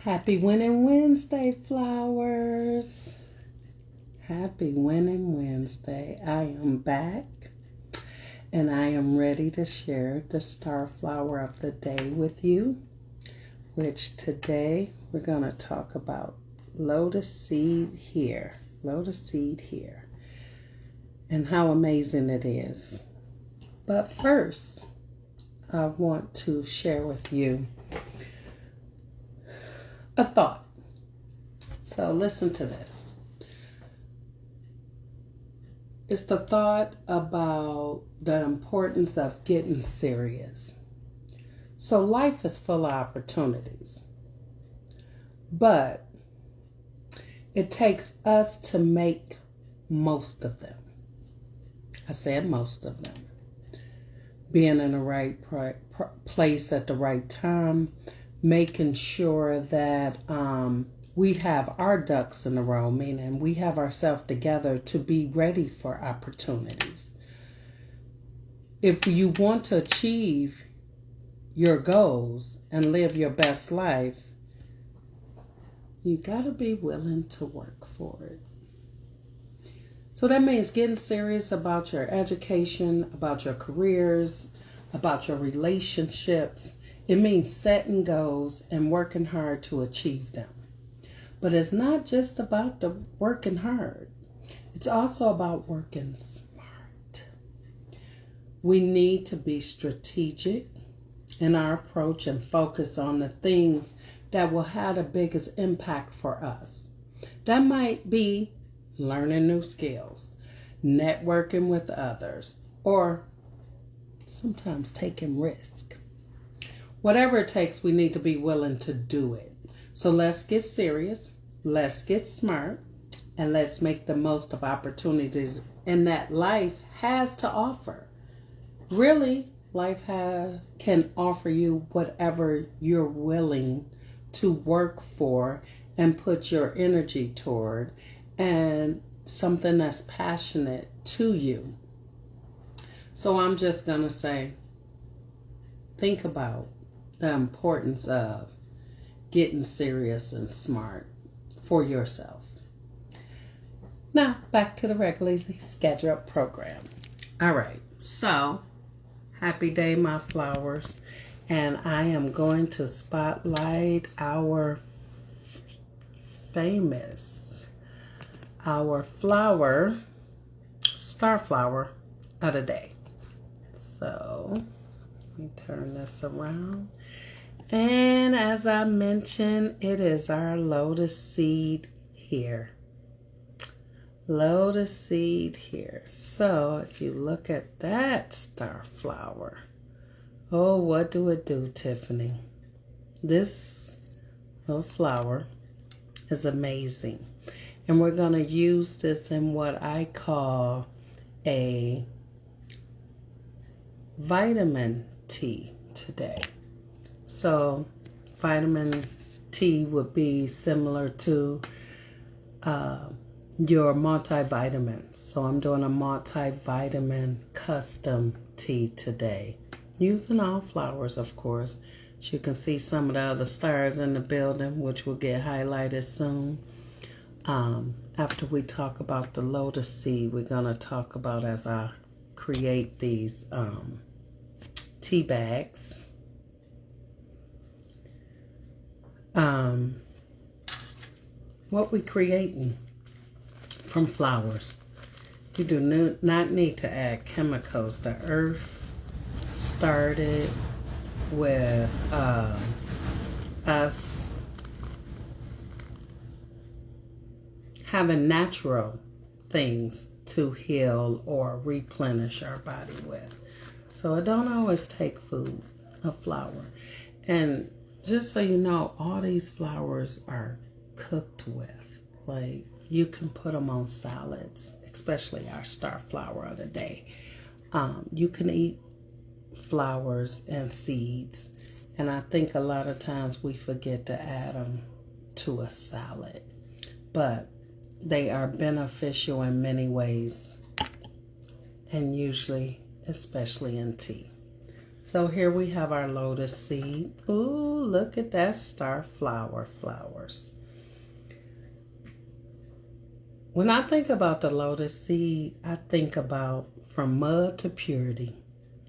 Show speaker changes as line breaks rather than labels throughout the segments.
Happy Winning Wednesday, flowers. Happy Winning Wednesday. I am back and I am ready to share the star flower of the day with you, which today we're going to talk about Lotus Seed Hear. Lotus Seed Hear. And how amazing it is. But first, I want to share with you a thought. So listen to this. It's the thought about the importance of getting serious. So life is full of opportunities, but it takes us to make most of them. I said most of them. Being in the right place at the right time, making sure that we have our ducks in a row, meaning we have ourselves together to be ready for opportunities. If you want to achieve your goals and live your best life, you got to be willing to work for it. So that means getting serious about your education, about your careers, about your relationships. It means setting goals and working hard to achieve them. But it's not just about the working hard. It's also about working smart. We need to be strategic in our approach and focus on the things that will have the biggest impact for us. That might be learning new skills, networking with others, or sometimes taking risks. Whatever it takes, we need to be willing to do it. So let's get serious, let's get smart, and let's make the most of opportunities in that life has to offer. Really, life can offer you whatever you're willing to work for and put your energy toward, and something that's passionate to you. So I'm just going to say, think about the importance of getting serious and smart for yourself. Now, back to the regularly scheduled program. All right, so happy day, my flowers. And I am going to spotlight our flower, star flower of the day. So let me turn this around. And as I mentioned, it is our Lotus Seed Hear. Lotus Seed Hear. So if you look at that star flower, oh, what do it do, Tiffany? This little flower is amazing. And we're going to use this in what I call a vitamin tea today. So vitamin tea would be similar to your multivitamin. So I'm doing a multivitamin custom tea today. Using all flowers, of course. As you can see some of the other stars in the building, which will get highlighted soon. After we talk about the lotus seed, we're going to talk about, as I create these tea bags, what we creating from flowers. You do not need to add chemicals. The earth started with us having natural things to heal or replenish our body with. So it don't always take food, a flower. And just so you know, all these flowers are cooked with. Like, you can put them on salads, especially our star flower of the day. You can eat flowers and seeds, and I think a lot of times we forget to add them to a salad, but they are beneficial in many ways, and usually especially in tea. So here we have our lotus seed. Ooh, look at that star flower flowers. When I think about the lotus seed, I think about from mud to purity.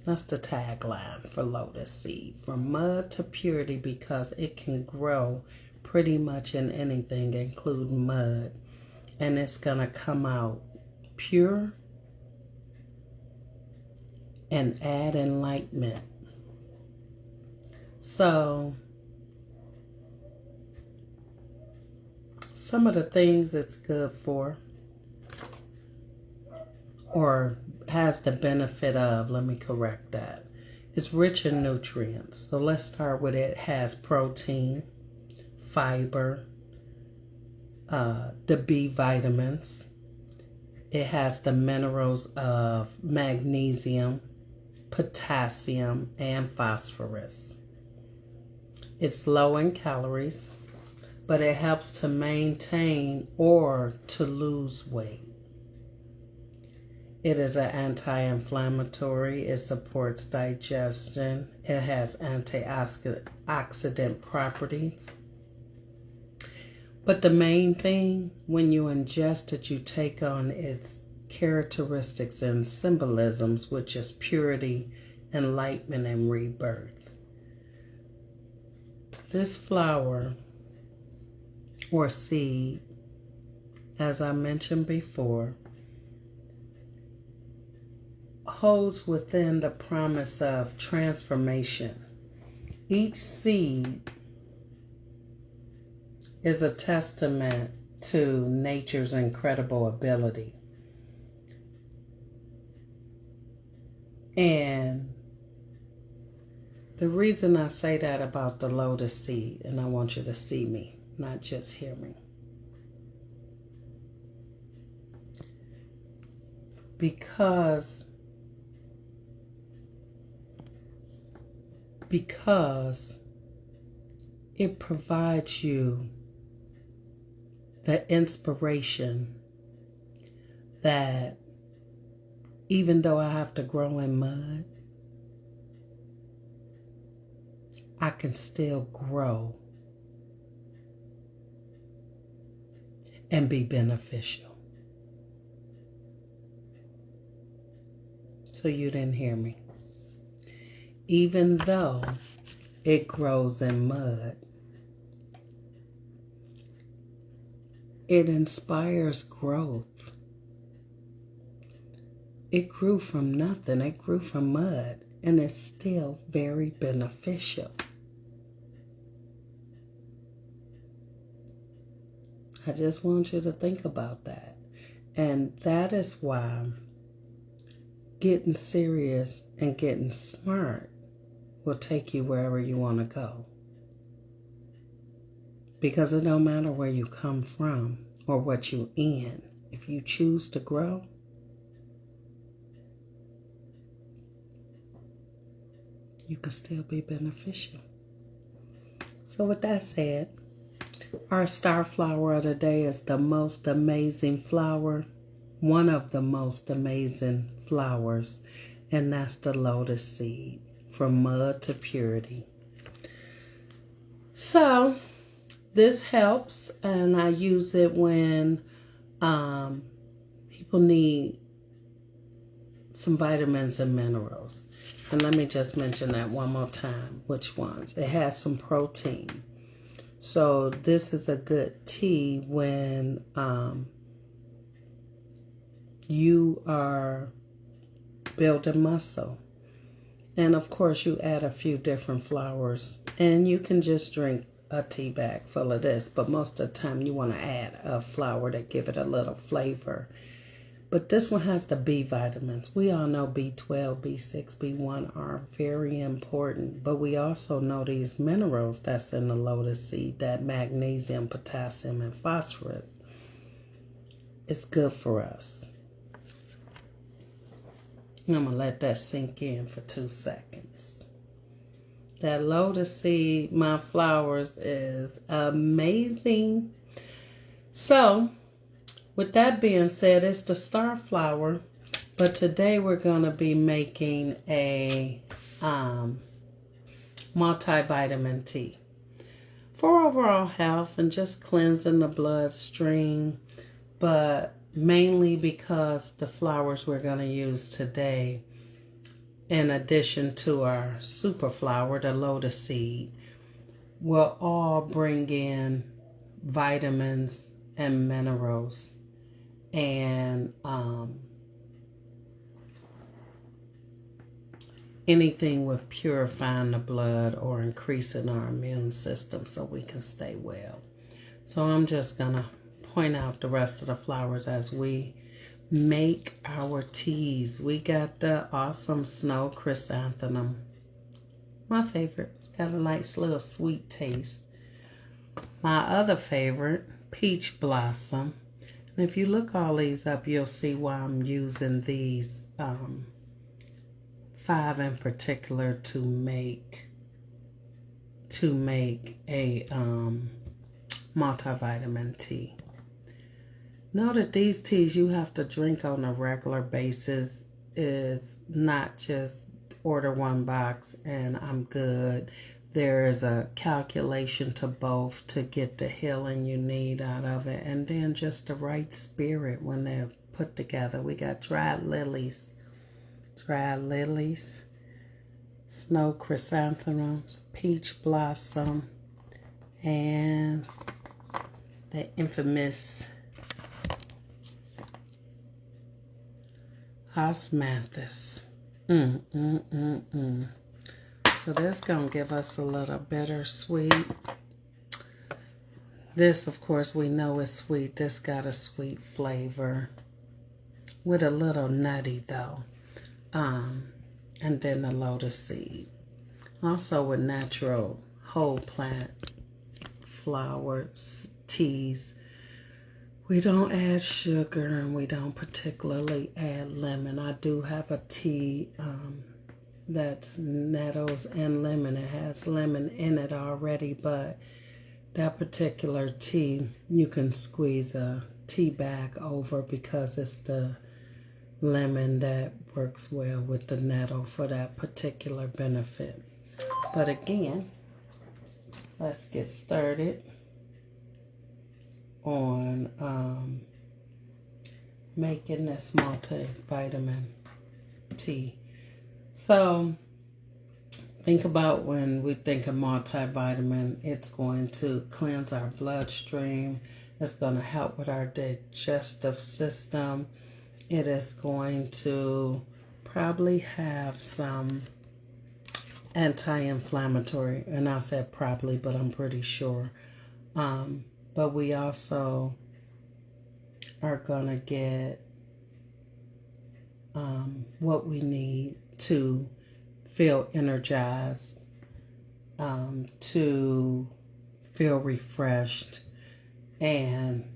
That's the tagline for lotus seed. From mud to purity, because it can grow pretty much in anything, including mud. And it's going to come out pure and add enlightenment. So, some of the things it's good for, or has the benefit of, let me correct that. It's rich in nutrients. So let's start with it. It has protein, fiber, the B vitamins. It has the minerals of magnesium, potassium, and phosphorus. It's low in calories, but it helps to maintain or to lose weight. It is an anti-inflammatory. It supports digestion. It has antioxidant properties. But the main thing, when you ingest it, you take on its characteristics and symbolisms, which is purity, enlightenment, and rebirth. This flower or seed, as I mentioned before, holds within the promise of transformation. Each seed is a testament to nature's incredible ability. And the reason I say that about the lotus seed, and I want you to see me, not just hear me, because it provides you the inspiration that even though I have to grow in mud, I can still grow and be beneficial. So you didn't hear me. Even though it grows in mud, it inspires growth. It grew from nothing. It grew from mud, and it's still very beneficial. I just want you to think about that. And that is why getting serious and getting smart will take you wherever you want to go. Because it don't matter where you come from or what you in. If you choose to grow, you can still be beneficial. So with that said, our star flower of the day is the most amazing flower, one of the most amazing flowers, and that's the lotus seed, from mud to purity. So this helps, and I use it when people need some vitamins and minerals. And let me just mention that one more time, which ones. It has some protein. So this is a good tea when you are building muscle. And of course you add a few different flowers, and you can just drink a tea bag full of this, but most of the time you want to add a flower to give it a little flavor. But this one has the B vitamins. We all know B12, B6, B1 are very important, but we also know these minerals that's in the lotus seed, that magnesium, potassium, and phosphorus. It's good for us. And I'm going to let that sink in for 2 seconds. That lotus seed, my flowers, is amazing. So, with that being said, it's the star flower, but today we're going to be making a um, multivitamin T for overall health and just cleansing the bloodstream, but mainly because the flowers we're going to use today, in addition to our super flower, the lotus seed, will all bring in vitamins and minerals and anything with purifying the blood or increasing our immune system so we can stay well. So I'm just going to point out the rest of the flowers as we make our teas. We got the awesome snow chrysanthemum. My favorite. It's got a nice little sweet taste. My other favorite, peach blossom. And if you look all these up, you'll see why I'm using these 5 in particular to make a multivitamin tea. Know that these teas you have to drink on a regular basis. Is not just order 1 box and I'm good. There is a calculation to both to get the healing you need out of it, and then just the right spirit when they're put together. We got dried lilies, snow chrysanthemums, peach blossom, and the infamous osmanthus. So this gonna give us a little bittersweet. This, of course, we know is sweet. This got a sweet flavor with a little nutty though. And then the lotus seed. Also with natural whole plant flowers, teas. We don't add sugar and we don't particularly add lemon. I do have a tea that's nettles and lemon. It has lemon in it already, but that particular tea, you can squeeze a tea bag over because it's the lemon that works well with the nettle for that particular benefit. But again, let's get started on making this multivitamin tea. So think about when we think of multivitamin, it's going to cleanse our bloodstream. It's going to help with our digestive system. It is going to probably have some anti-inflammatory, and I said probably, but I'm pretty sure. But we also are going to get what we need to feel energized, to feel refreshed, and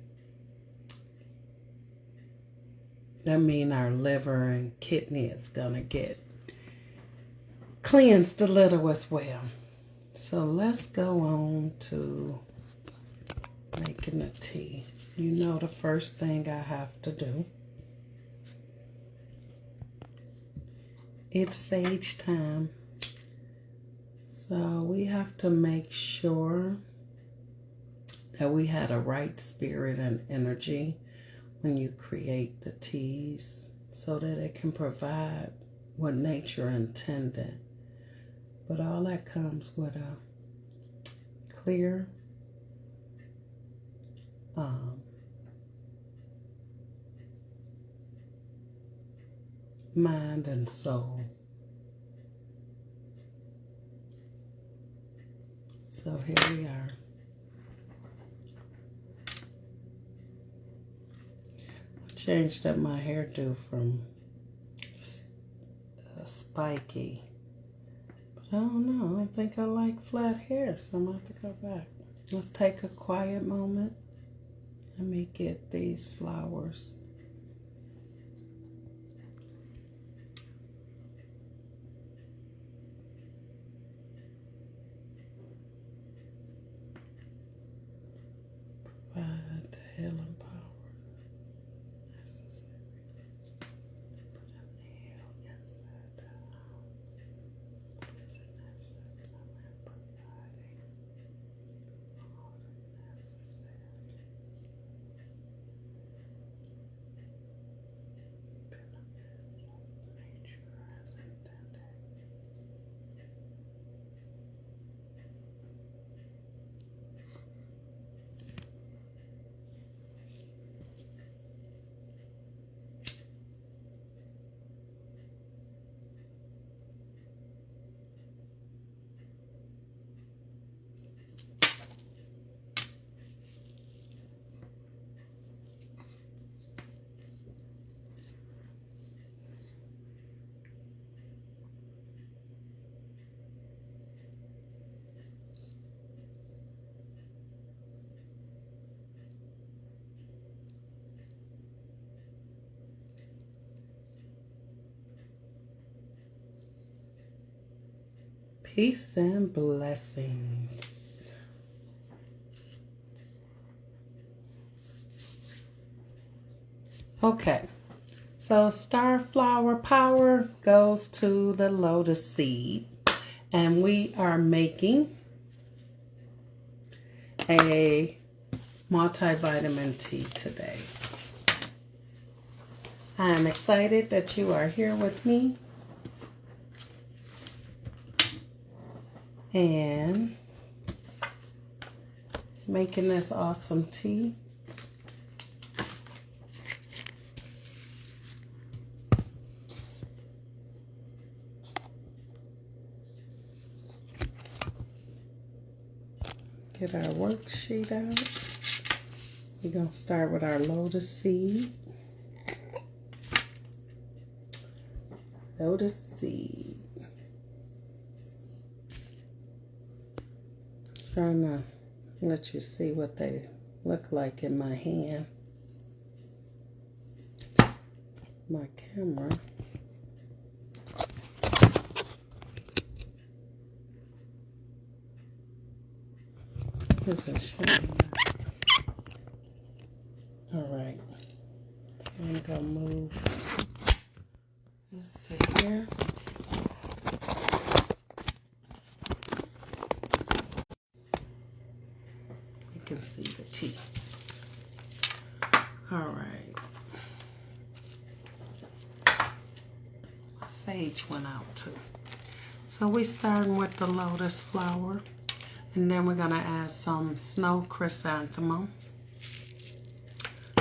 that means our liver and kidney is going to get cleansed a little as well. So let's go on to making the tea. You know the first thing I have to do. It's sage time. So we have to make sure that we had a right spirit and energy when you create the teas so that it can provide what nature intended. But all that comes with a clear mind and soul. So here we are. I changed up my hairdo from spiky. But I don't know. I don't think I like flat hair, so I'm going to have to go back. Let's take a quiet moment. Let me get these flowers. Provide the healing power necessary. Put an heal inside the house. Peace and blessings. Okay, so star flower power goes to the lotus seed, and we are making a multivitamin tea today. I am excited that you are here with me. And making this awesome tea. Get our worksheet out. We're going to start with our lotus seed. Lotus seed. Trying to let you see what they look like in my hand. My camera. Isn't showing. All right. So I'm gonna move this to here. You can see the tea. All right. My sage went out too. So we starting with the lotus flower, and then we're gonna add some snow chrysanthemum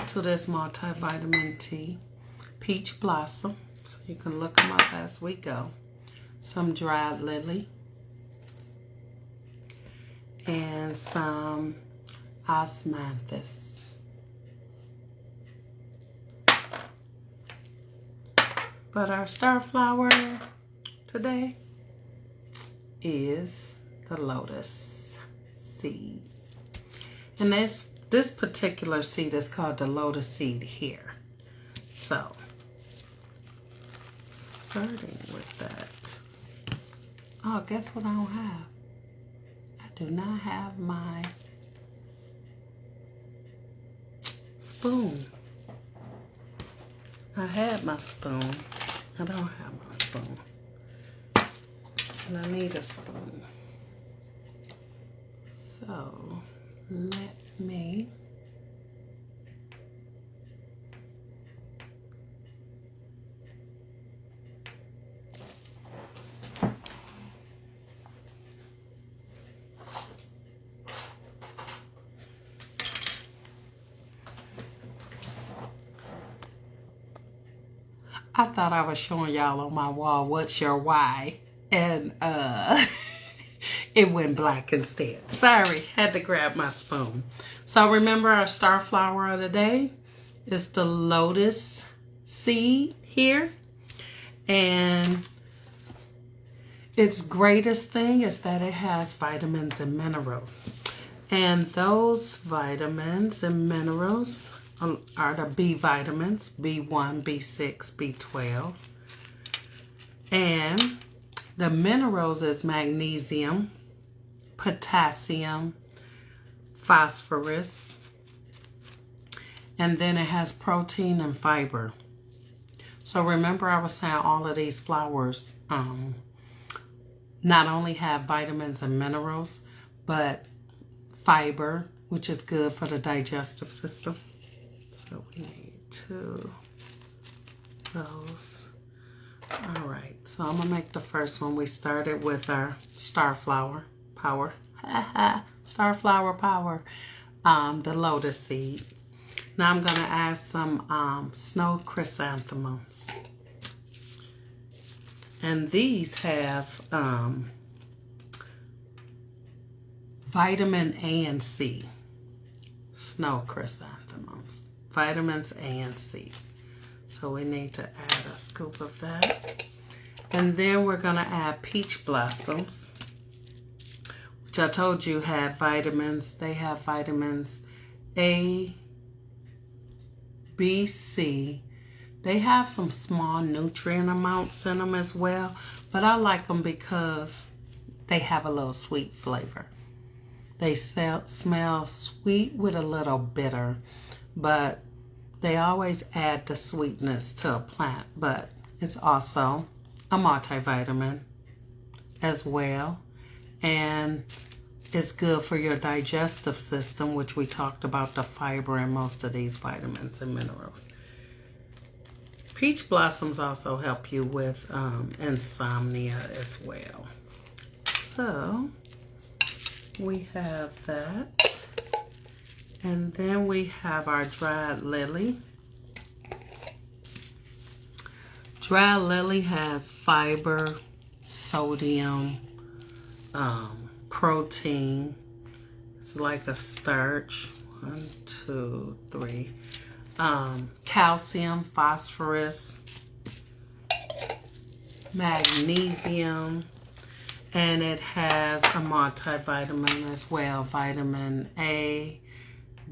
to this multivitamin tea. Peach blossom, so you can look them up as we go. Some dried lily. And some osmanthus. But our star flower today is the lotus seed. And this particular seed is called the Lotus Seed Hear. So, starting with that. Oh, guess what I don't have? I do not have my spoon. I had my spoon. I don't have my spoon. And I need a spoon. So, let me I thought I was showing y'all on my wall, what's your why? And it went black instead. Sorry, had to grab my spoon. So remember our star flower of the day is the lotus seed here. And its greatest thing is that it has vitamins and minerals. And those vitamins and minerals are the B vitamins, B1, B6, B12. And the minerals is magnesium, potassium, phosphorus. And then it has protein and fiber. So remember I was saying all of these flowers not only have vitamins and minerals, but fiber, which is good for the digestive system. So we need 2 of those. All right, so I'm gonna make the first one. We started with our star flower power. Star flower power, the lotus seed. Now I'm gonna add some snow chrysanthemums. And these have vitamin A and C. Snow chrysanthemums. Vitamins A and C. So we need to add a scoop of that. And then we're going to add peach blossoms, which I told you have vitamins. They have vitamins A, B, C. They have some small nutrient amounts in them as well. But I like them because they have a little sweet flavor. They smell sweet with a little bitter, but they always add the sweetness to a plant. But it's also a multivitamin as well, and it's good for your digestive system, which we talked about the fiber in most of these vitamins and minerals. Peach blossoms also help you with insomnia as well. So we have that. And then we have our dried lily. Dried lily has fiber, sodium, protein. It's like a starch. 1, 2, 3. Calcium, phosphorus, magnesium, and it has a multivitamin as well. Vitamin A,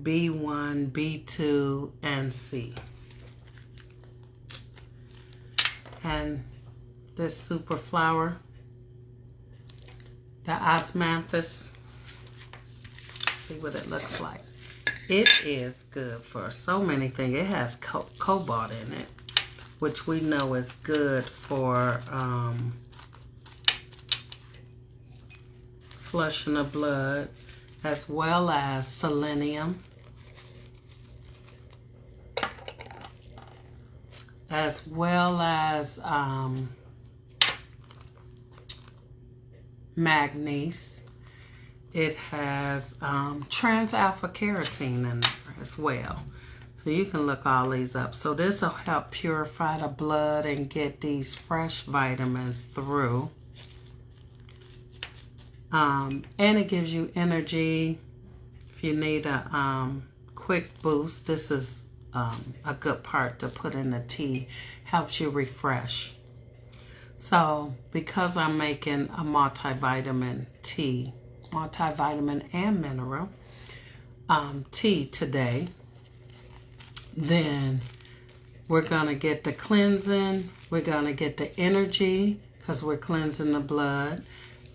B1, B2, and C. And this super flower, the osmanthus, see what it looks like. It is good for so many things. It has cobalt in it, which we know is good for flushing the blood, as well as selenium, as well as magnesium. It has trans-alpha keratin in there as well. So you can look all these up. So this will help purify the blood and get these fresh vitamins through. And it gives you energy. If you need a quick boost, this is a good part to put in the tea. Helps you refresh. So because I'm making a multivitamin tea, multivitamin and mineral tea today, then we're going to get the cleansing, we're going to get the energy because we're cleansing the blood,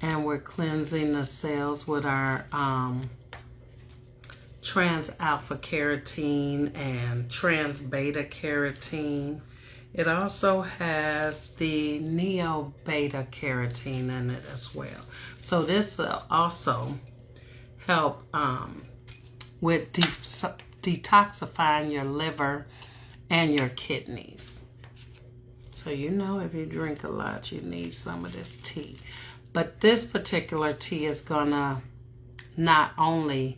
and we're cleansing the cells with our trans-alpha keratin and trans-beta keratin. It also has the neo-beta keratin in it as well. So this will also help with detoxifying your liver and your kidneys. So you know if you drink a lot, you need some of this tea. But this particular tea is gonna not only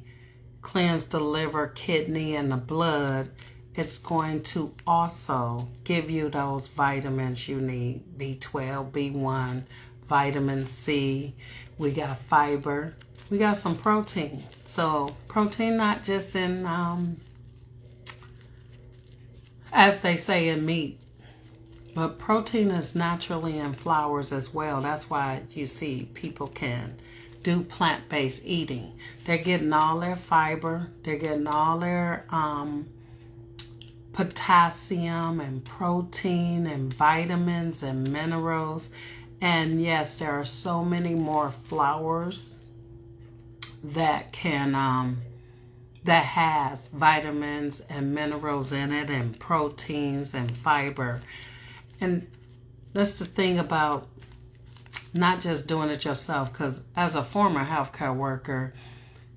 cleanse the liver, kidney, and the blood, it's going to also give you those vitamins you need. B12, B1, vitamin C. We got fiber. We got some protein. So protein not just in, as they say, in meat, but protein is naturally in flowers as well. That's why you see people can do plant-based eating. They're getting all their fiber. They're getting all their potassium and protein and vitamins and minerals. And yes, there are so many more flowers that can that has vitamins and minerals in it, and proteins and fiber. And that's the thing about not just doing it yourself, because as a former healthcare worker,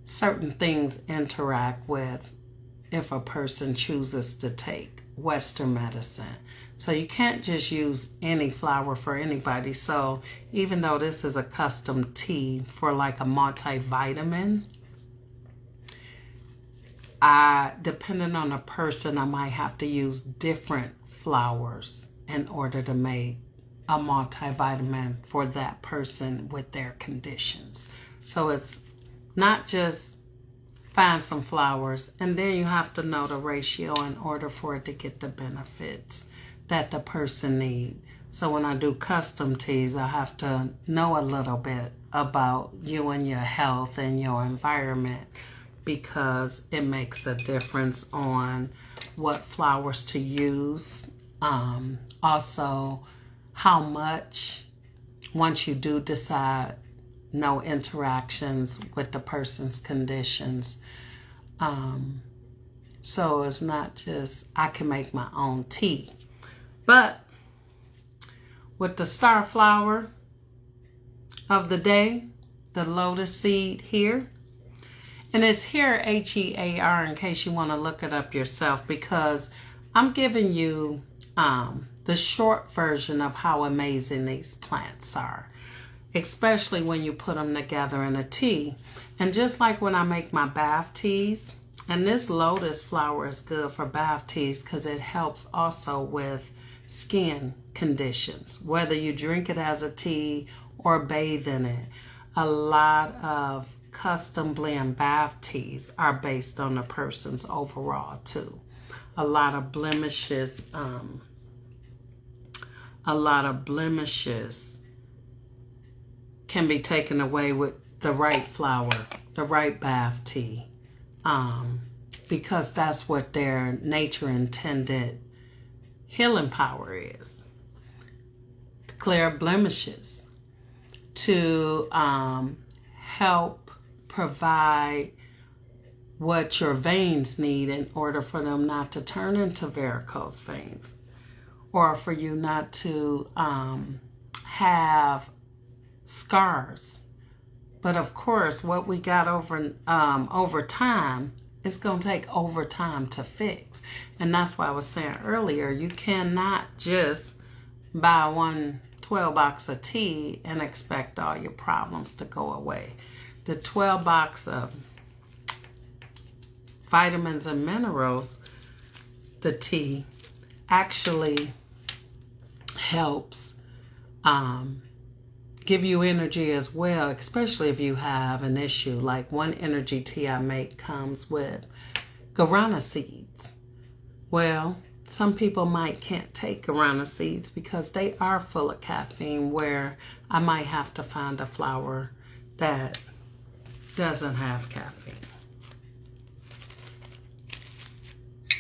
certain things interact with if a person chooses to take Western medicine. So you can't just use any flower for anybody. So even though this is a custom tea for like a multivitamin, depending on the person, I might have to use different flowers in order to make a multivitamin for that person with their conditions. So it's not just find some flowers, and then you have to know the ratio in order for it to get the benefits that the person needs. So when I do custom teas, I have to know a little bit about you and your health and your environment, because it makes a difference on what flowers to use. Also, how much, once you do decide no interactions with the person's conditions. So it's not just, I can make my own tea. But with the star flower of the day, the Lotus Seed Hear. And it's Hear, H-E-A-R, in case you want to look it up yourself, because I'm giving you the short version of how amazing these plants are, especially when you put them together in a tea. And just like when I make my bath teas, and this lotus flower is good for bath teas because it helps also with skin conditions, whether you drink it as a tea or bathe in it. A lot of custom blend bath teas are based on a person's overall too. A lot of blemishes can be taken away with the right flower, the right bath tea, because that's what their nature intended healing power is. To clear blemishes, to help provide what your veins need in order for them not to turn into varicose veins, or for you not to have scars. But of course, what we got over time, it's going to take over time to fix. And that's why I was saying earlier, you cannot just buy one 12 box of tea and expect all your problems to go away. The 12 box of vitamins and minerals, the tea, actually helps give you energy as well, especially if you have an issue. Like one energy tea I make comes with guarana seeds. Well, some people can't take guarana seeds because they are full of caffeine, where I might have to find a flower that doesn't have caffeine.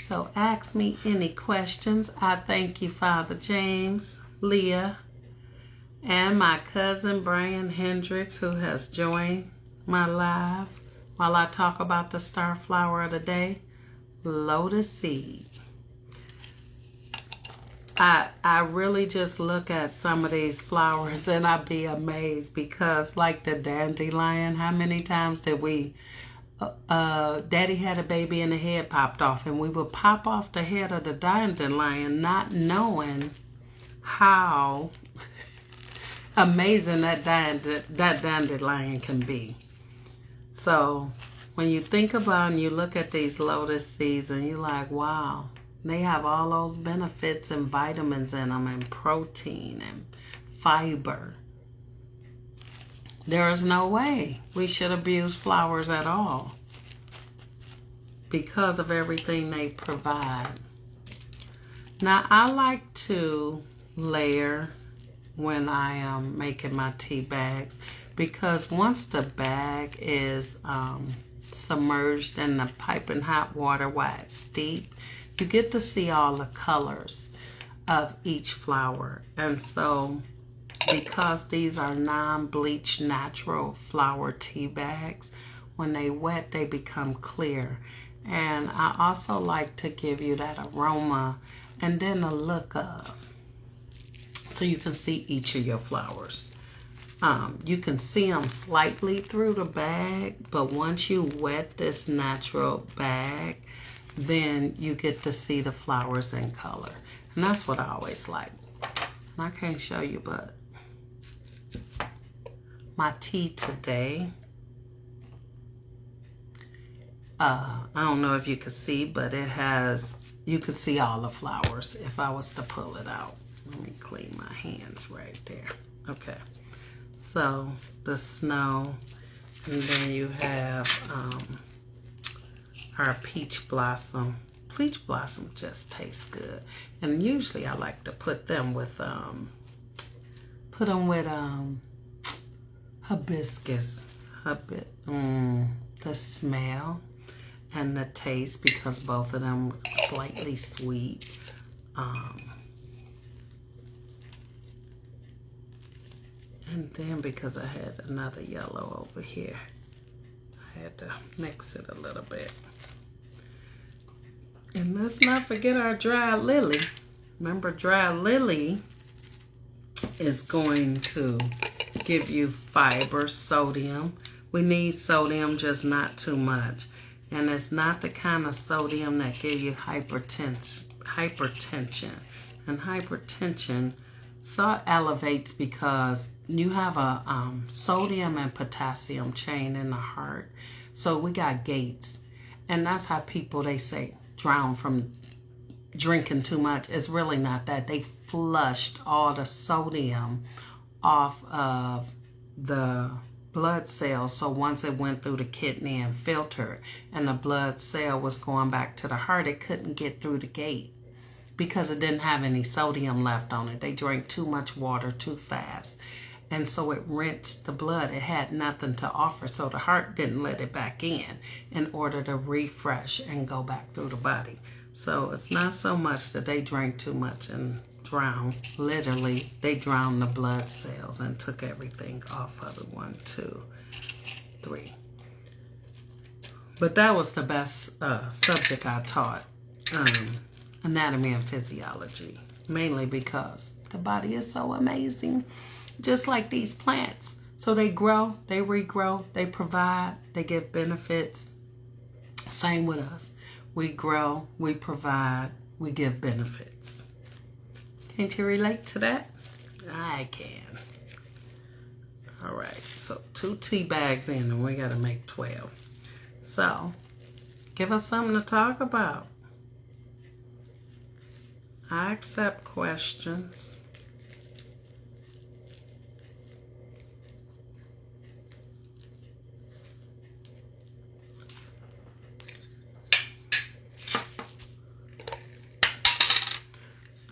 So ask me any questions. I thank you, Father James, Leah, and my cousin Brian Hendricks, who has joined my live while I talk about the star flower of the day, Lotus Seed. I really just look at some of these flowers and I be amazed, because like the dandelion, how many times did we, Daddy had a baby and the head popped off, and we would pop off the head of the dandelion not knowing how amazing that dandelion can be. So when you think about and you look at these lotus seeds and you're like, wow, they have all those benefits and vitamins in them and protein and fiber. There is no way we should abuse flowers at all because of everything they provide. Now, I like to layer when I am making my tea bags, because once the bag is submerged in the piping hot water while it's steep, you get to see all the colors of each flower. And so because these are non-bleached natural flower tea bags, when they wet, they become clear. And I also like to give you that aroma and then a look of, so you can see each of your flowers. You can see them slightly through the bag, but once you wet this natural bag, then you get to see the flowers in color. And that's what I always like. And I can't show you, but my tea today, I don't know if you can see, but it has, you can see all the flowers if I was to pull it out. Let me clean my hands right there. Okay. So the snow, and then you have our peach blossom. Peach blossom just tastes good. And usually I like to put them with hibiscus. The smell and the taste, because both of them are slightly sweet. And then because I had another yellow over here, I had to mix it a little bit. And let's not forget our dry lily. Remember, dry lily is going to give you fiber, sodium. We need sodium, just not too much. And it's not the kind of sodium that gives you hypertension. And hypertension, salt elevates because you have a sodium and potassium chain in the heart. So we got gates. And that's how people, they say, drown from drinking too much. It's really not that. They flushed all the sodium off of the blood cells. So once it went through the kidney and filtered, and the blood cell was going back to the heart, it couldn't get through the gate because it didn't have any sodium left on it. They drank too much water too fast. And so it rinsed the blood. It had nothing to offer. So the heart didn't let it back in order to refresh and go back through the body. So it's not so much that they drank too much and drowned. Literally, they drowned the blood cells and took everything off of it. 1, 2, 3. But that was the best subject I taught. Anatomy and physiology. Mainly because the body is so amazing. Just like these plants. So they grow, they regrow, they provide, they give benefits. Same with us. We grow, we provide, we give benefits. Can't you relate to that? I can. All right, so 2 tea bags in and we got to make 12. So, give us something to talk about. I accept questions.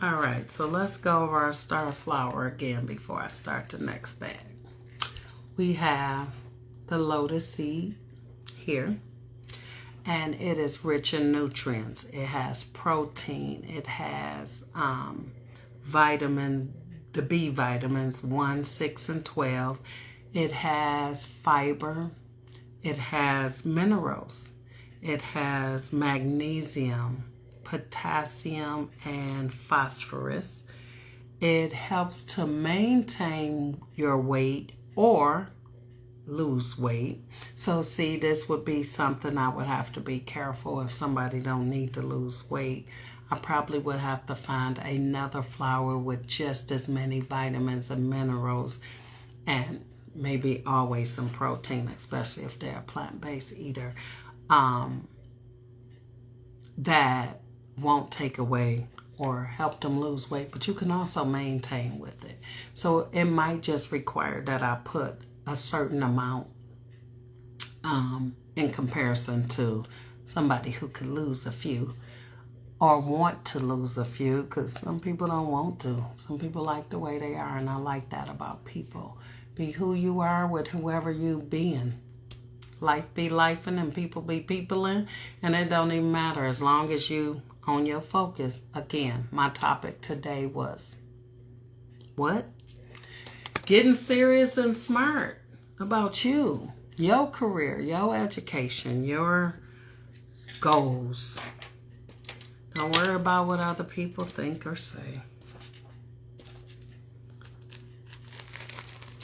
All right, so let's go over our star flower again before I start the next bag. We have the Lotus Seed Hear, and it is rich in nutrients. It has protein. It has the B vitamins, 1, 6, and 12. It has fiber. It has minerals. It has magnesium, potassium, and phosphorus. It helps to maintain your weight or lose weight. So see, this would be something I would have to be careful if somebody don't need to lose weight. I probably would have to find another flower with just as many vitamins and minerals, and maybe always some protein, especially if they're a plant-based eater, that won't take away or help them lose weight, but you can also maintain with it. So it might just require that I put a certain amount in comparison to somebody who could lose a few or want to lose a few, because some people don't want to. Some people like the way they are, and I like that about people. Be who you are with whoever you being. Life be lifing and people be peopling, and it don't even matter as long as you on your focus. Again, my topic today was what? Getting serious and smart about you, your career, your education, your goals. Don't worry about what other people think or say.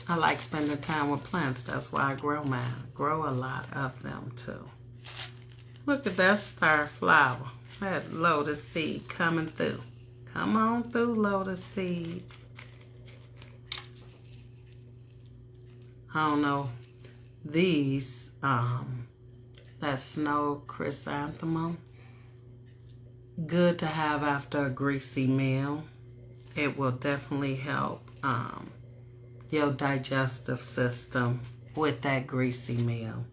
I like spending time with plants. That's why I grow mine. Grow a lot of them too. Look at that star flower. That lotus seed coming through. Come on through, lotus seed. I don't know. These, that snow chrysanthemum, good to have after a greasy meal. It will definitely help your digestive system with that greasy meal.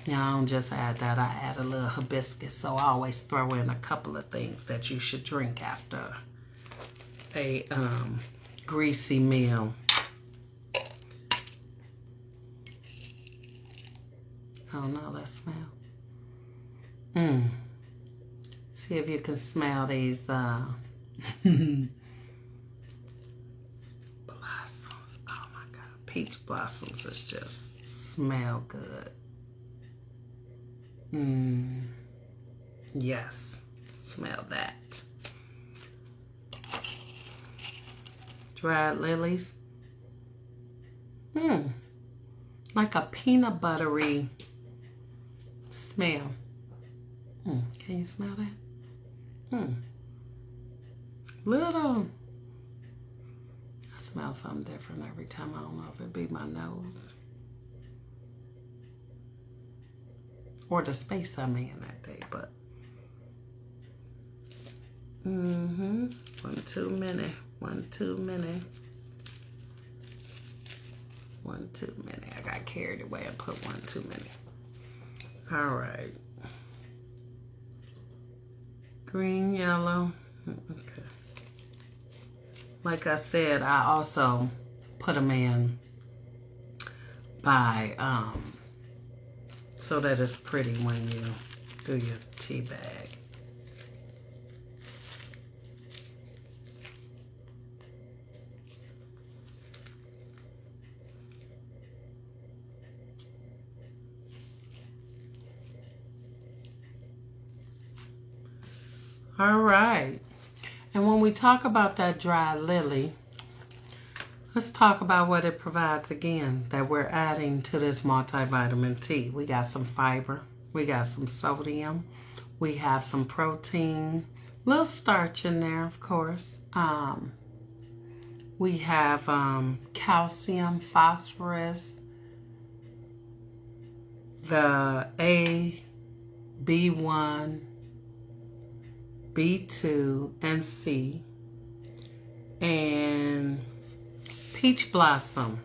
Now, I don't just add that, I add a little hibiscus. So I always throw in a couple of things that you should drink after a greasy meal. Oh no, let's smell. See if you can smell these blossoms. peach blossoms is just smell good. Yes, smell that. Dried lilies. Like a peanut buttery smell. Can you smell that? Little. I smell something different every time. I don't know if it be my nose or the space I'm in that day, but one too many. I got carried away and put one too many. All right. Green, yellow. Okay. Like I said, I also put them in by so that it's pretty when you do your tea bag. All right. And when we talk about that dry lily, let's talk about what it provides again that we're adding to this multivitamin T. We got some fiber, we got some sodium, we have some protein, little starch in there, of course. We have calcium, phosphorus, the A, B1, B2, and C, and peach blossom,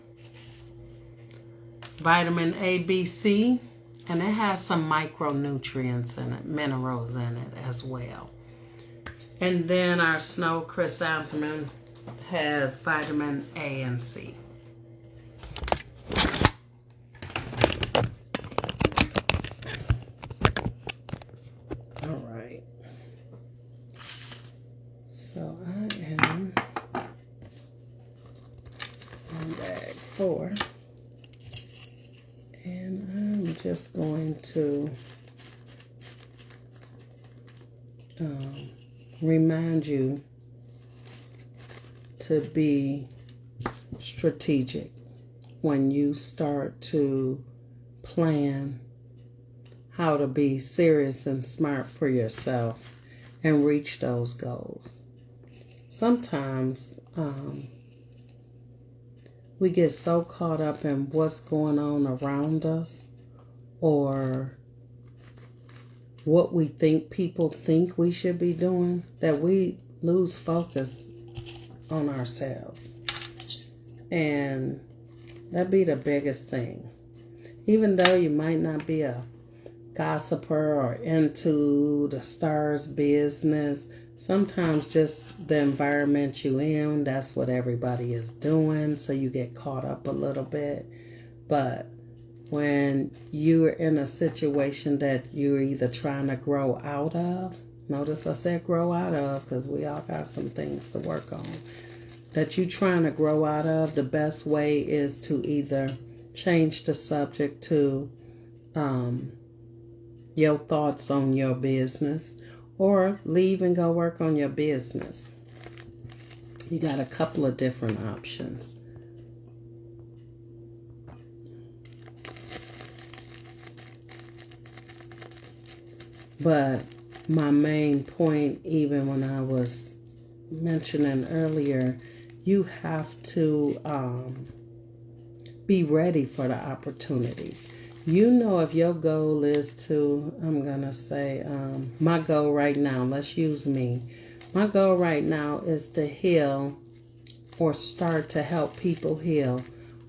vitamin A, B, C, and it has some micronutrients in it, minerals in it as well. And then our snow chrysanthemum has vitamin A and C. All right. So I am on bag 4. And I'm just going to remind you to be strategic when you start to plan how to be serious and smart for yourself and reach those goals. Sometimes we get so caught up in what's going on around us or what we think people think we should be doing that we lose focus on ourselves. And that'd be the biggest thing. Even though you might not be a gossiper or into the stars business, sometimes just the environment you in, that's what everybody is doing, so you get caught up a little bit. But when you're in a situation that you're either trying to grow out of, notice I said grow out of because we all got some things to work on, that you're trying to grow out of, the best way is to either change the subject to your thoughts on your business, or leave and go work on your business. You got a couple of different options. But my main point, even when I was mentioning earlier, you have to be ready for the opportunities. You know, if your goal is to, I'm going to say, my goal right now, let's use me. My goal right now is to heal or start to help people heal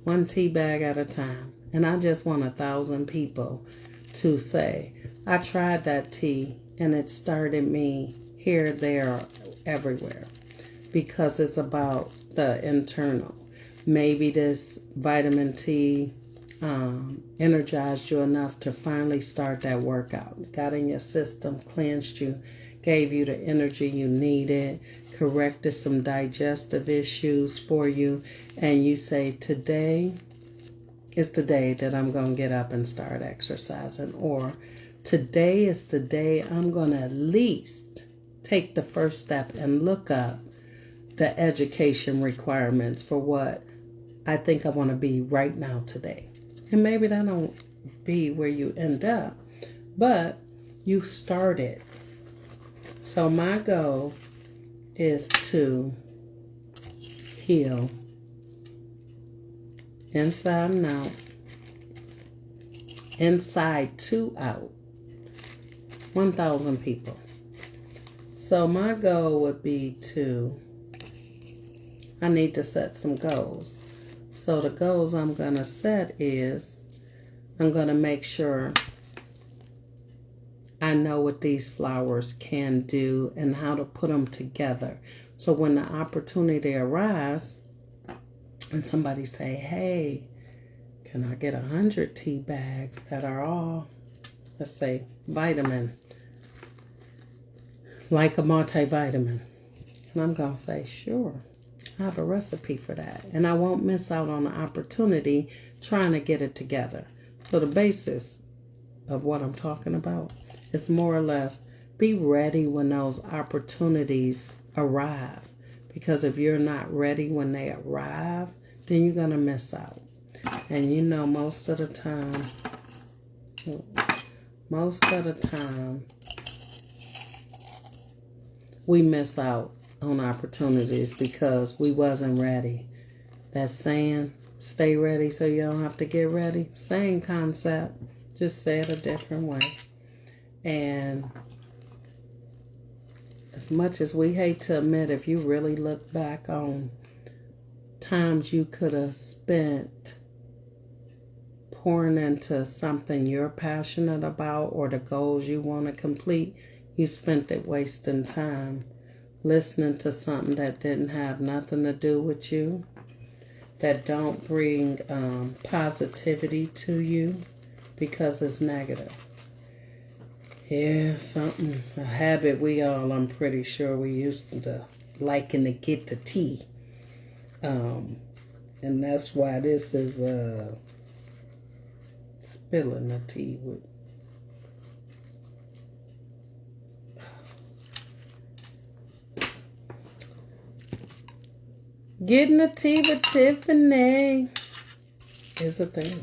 one tea bag at a time. And I just want 1,000 people to say, I tried that tea and it started me here, there, everywhere. Because it's about the internal. Maybe this vitamin T energized you enough to finally start that workout. Got in your system, cleansed you, gave you the energy you needed, corrected some digestive issues for you, and you say, today is the day that I'm going to get up and start exercising. Or today is the day I'm going to at least take the first step and look up the education requirements for what I think I want to be right now today. And maybe that don't be where you end up, but you started. So my goal is to heal inside and out, inside to out, 1,000 people. So my goal would be I need to set some goals. So the goals I'm going to set is, I'm going to make sure I know what these flowers can do and how to put them together. So when the opportunity arises and somebody say, hey, can I get 100 tea bags that are all, let's say, vitamin, like a multivitamin? And I'm going to say, sure, I have a recipe for that. And I won't miss out on the opportunity trying to get it together. So the basis of what I'm talking about is more or less be ready when those opportunities arrive. Because if you're not ready when they arrive, then you're going to miss out. And you know, most of the time, we miss out on opportunities because we wasn't ready. That saying, stay ready so you don't have to get ready. Same concept, just said a different way. And as much as we hate to admit, if you really look back on times you could have spent pouring into something you're passionate about or the goals you want to complete, you spent it wasting time listening to something that didn't have nothing to do with you, that don't bring positivity to you because it's negative. Yeah, a habit I'm pretty sure we used to liking to get the tea. And that's why this is spilling the tea with. Getting the tea with Tiffany is a thing.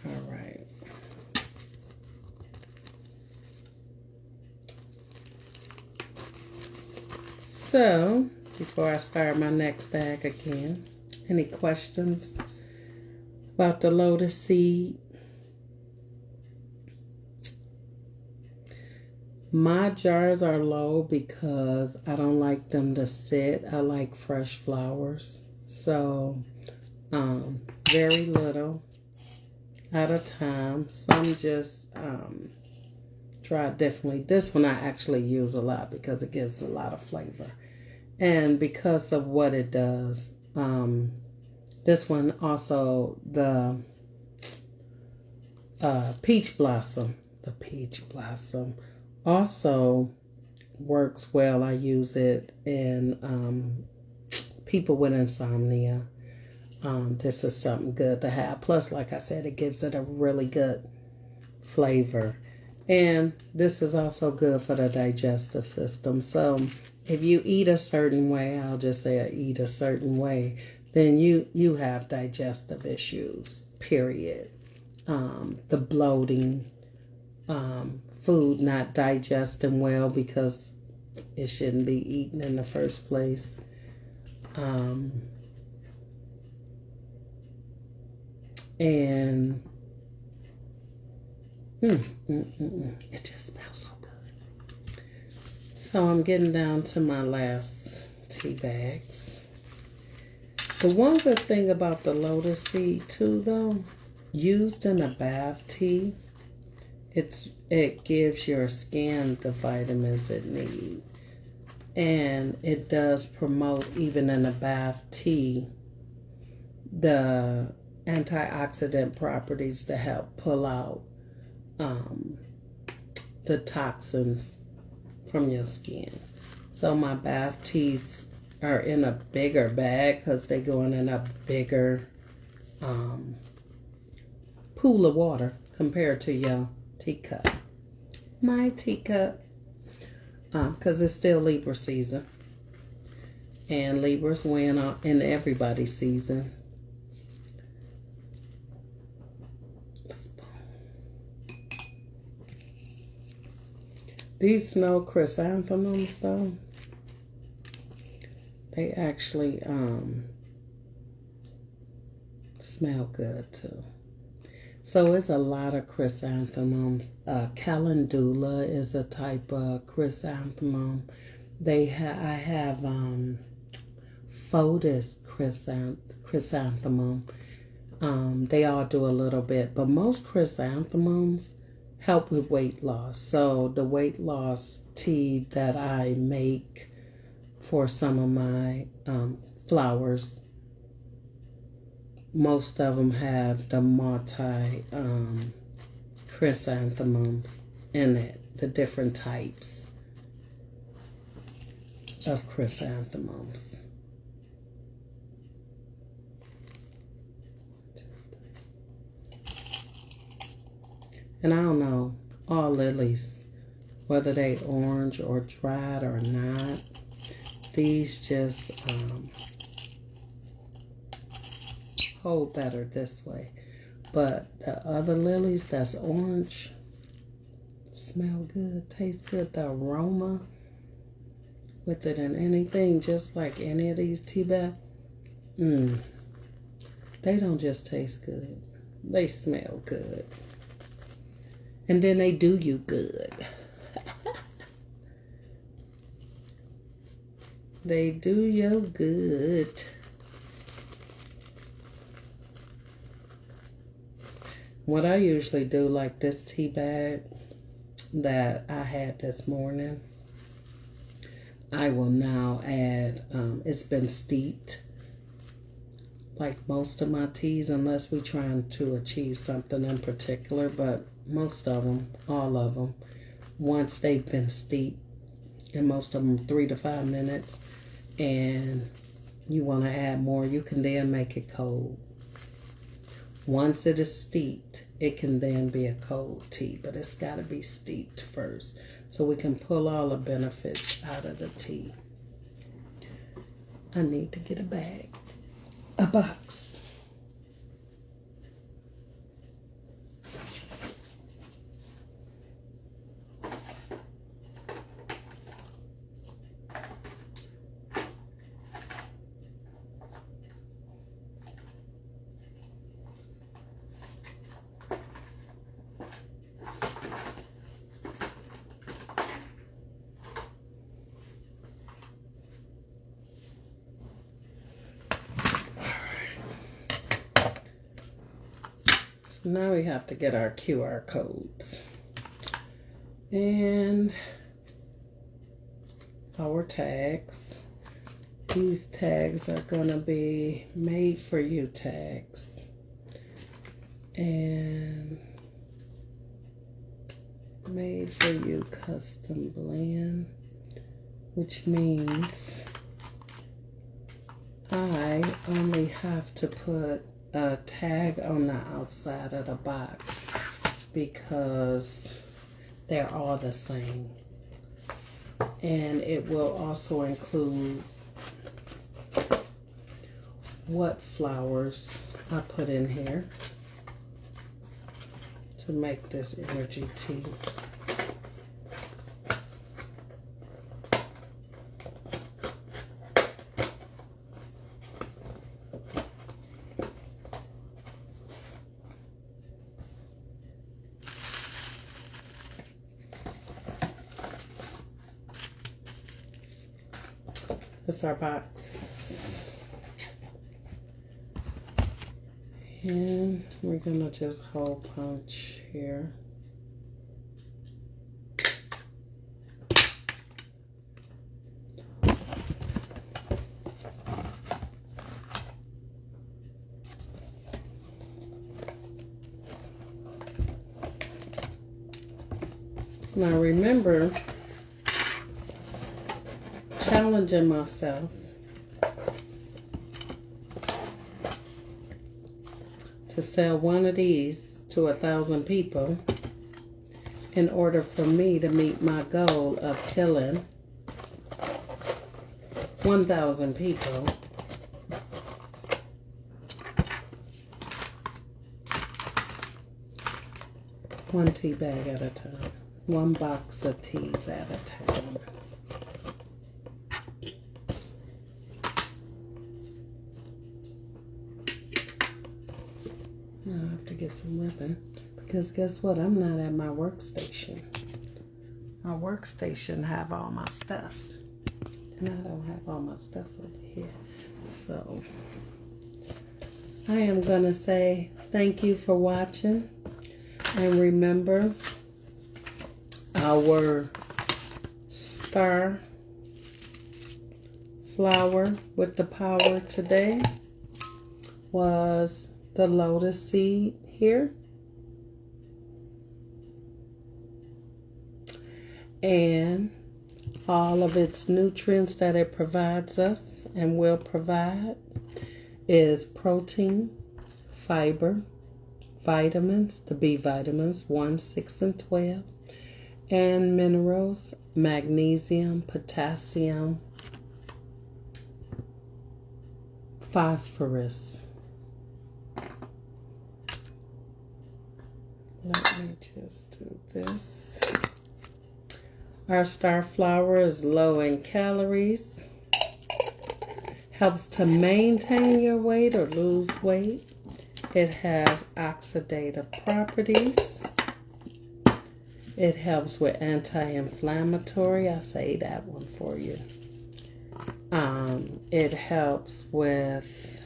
All right. So, before I start my next bag again, any questions about the Lotus Seed? My jars are low because I don't like them to sit. I like fresh flowers. So, very little at a time. Some just try differently. This one I actually use a lot because it gives a lot of flavor. And because of what it does, this one also, the peach blossom, also works well. I use it in people with insomnia. This is something good to have. Plus, like I said, it gives it a really good flavor. And this is also good for the digestive system. So if you eat a certain way, I'll just say eat a certain way, then you have digestive issues, period. The bloating, food not digesting well because it shouldn't be eaten in the first place. And it just smells so good. So I'm getting down to my last tea bags. The one good thing about the lotus seed too, though, used in a bath tea, it gives your skin the vitamins it needs. And it does promote, even in a bath tea, the antioxidant properties to help pull out the toxins from your skin. So my bath teas are in a bigger bag because they go in a bigger pool of water compared to your teacup. My teacup, because it's still Libra season. And Libras win in everybody's season. These snow chrysanthemums, though, they actually smell good too. So it's a lot of chrysanthemums. Calendula is a type of chrysanthemum. I have Lotus chrysanthemum. They all do a little bit, but most chrysanthemums help with weight loss. So the weight loss tea that I make for some of my flowers, most of them have the multi chrysanthemums in it, the different types of chrysanthemums. And I don't know, all lilies, whether they orange or dried or not, these just hold better this way. But the other lilies that's orange smell good, taste good. The aroma with it and anything, just like any of these tea bags, they don't just taste good. They smell good. And then they do you good. They do you good. What I usually do, like this tea bag that I had this morning, I will now add, it's been steeped, like most of my teas, unless we're trying to achieve something in particular, but most of them, all of them, once they've been steeped, and most of them 3 to 5 minutes, and you want to add more, you can then make it cold. Once it is steeped, it can then be a cold tea, but it's got to be steeped first, so we can pull all the benefits out of the tea. I need to get a box. Now we have to get our QR codes and our tags. These tags are going to be made for you tags. And made for you custom blend, which means I only have to put a tag on the outside of the box because they're all the same. And it will also include what flowers I put in here to make this energy tea. This is our box. And we're gonna just hole punch here. Now remember, challenging myself to sell one of these to 1,000 people in order for me to meet my goal of killing 1,000 people. One tea bag at a time. One box of teas at a time. Now I have to get some ribbon because guess what? I'm not at my workstation. My workstation have all my stuff. And I don't have all my stuff over here. So I am going to say thank you for watching. And remember, our star flower with the power today was the Lotus Seed Hear. And all of its nutrients that it provides us and will provide is protein, fiber, vitamins, the B vitamins, 1, 6, and 12, and minerals, magnesium, potassium, phosphorus. Let me just do this. Our star flower is low in calories, helps to maintain your weight or lose weight. It has oxidative properties. It helps with anti-inflammatory. I say that one for you. It helps with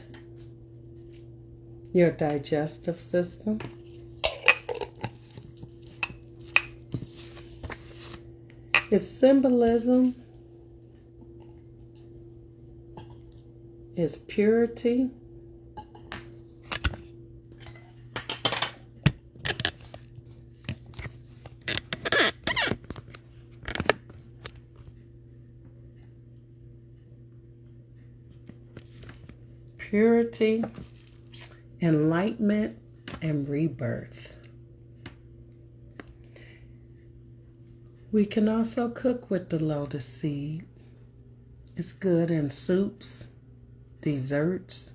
your digestive system. Its symbolism is purity. Purity, enlightenment, and rebirth. We can also cook with the lotus seed. It's good in soups, desserts,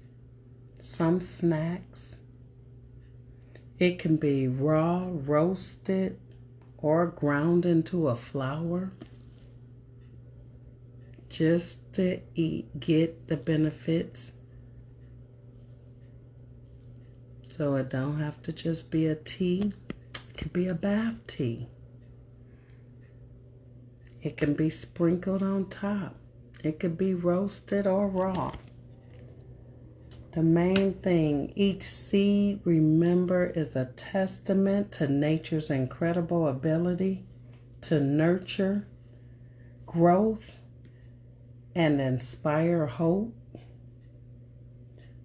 some snacks. It can be raw, roasted, or ground into a flour just to get the benefits. So it don't have to just be a tea. It could be a bath tea. It can be sprinkled on top. It could be roasted or raw. The main thing, each seed, remember, is a testament to nature's incredible ability to nurture growth and inspire hope,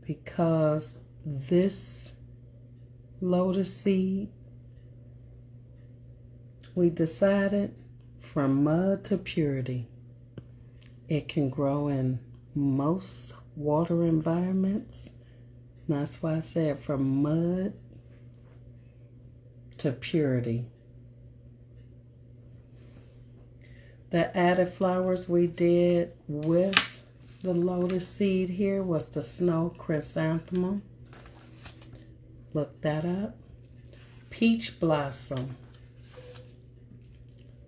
because this lotus seed, we decided, from mud to purity, it can grow in most water environments. And that's why I said from mud to purity. The added flowers we did with the lotus seed here was the snow chrysanthemum. Look that up. Peach blossom,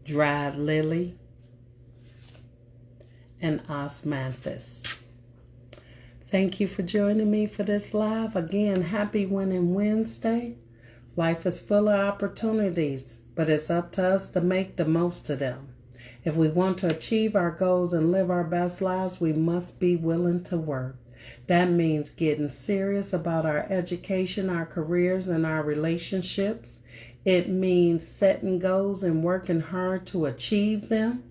dried lily, and osmanthus. Thank you for joining me for this live. Again, happy Winning Wednesday. Life is full of opportunities, but it's up to us to make the most of them. If we want to achieve our goals and live our best lives, we must be willing to work. That means getting serious about our education, our careers, and our relationships. It means setting goals and working hard to achieve them.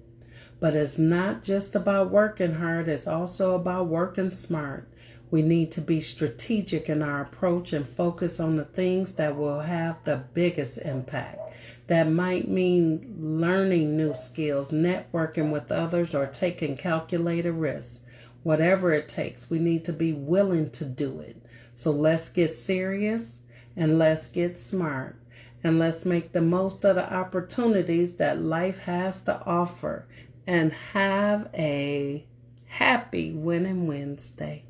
But it's not just about working hard, it's also about working smart. We need to be strategic in our approach and focus on the things that will have the biggest impact. That might mean learning new skills, networking with others, or taking calculated risks. Whatever it takes, we need to be willing to do it. So let's get serious and let's get smart. And let's make the most of the opportunities that life has to offer. And have a happy Winning Wednesday.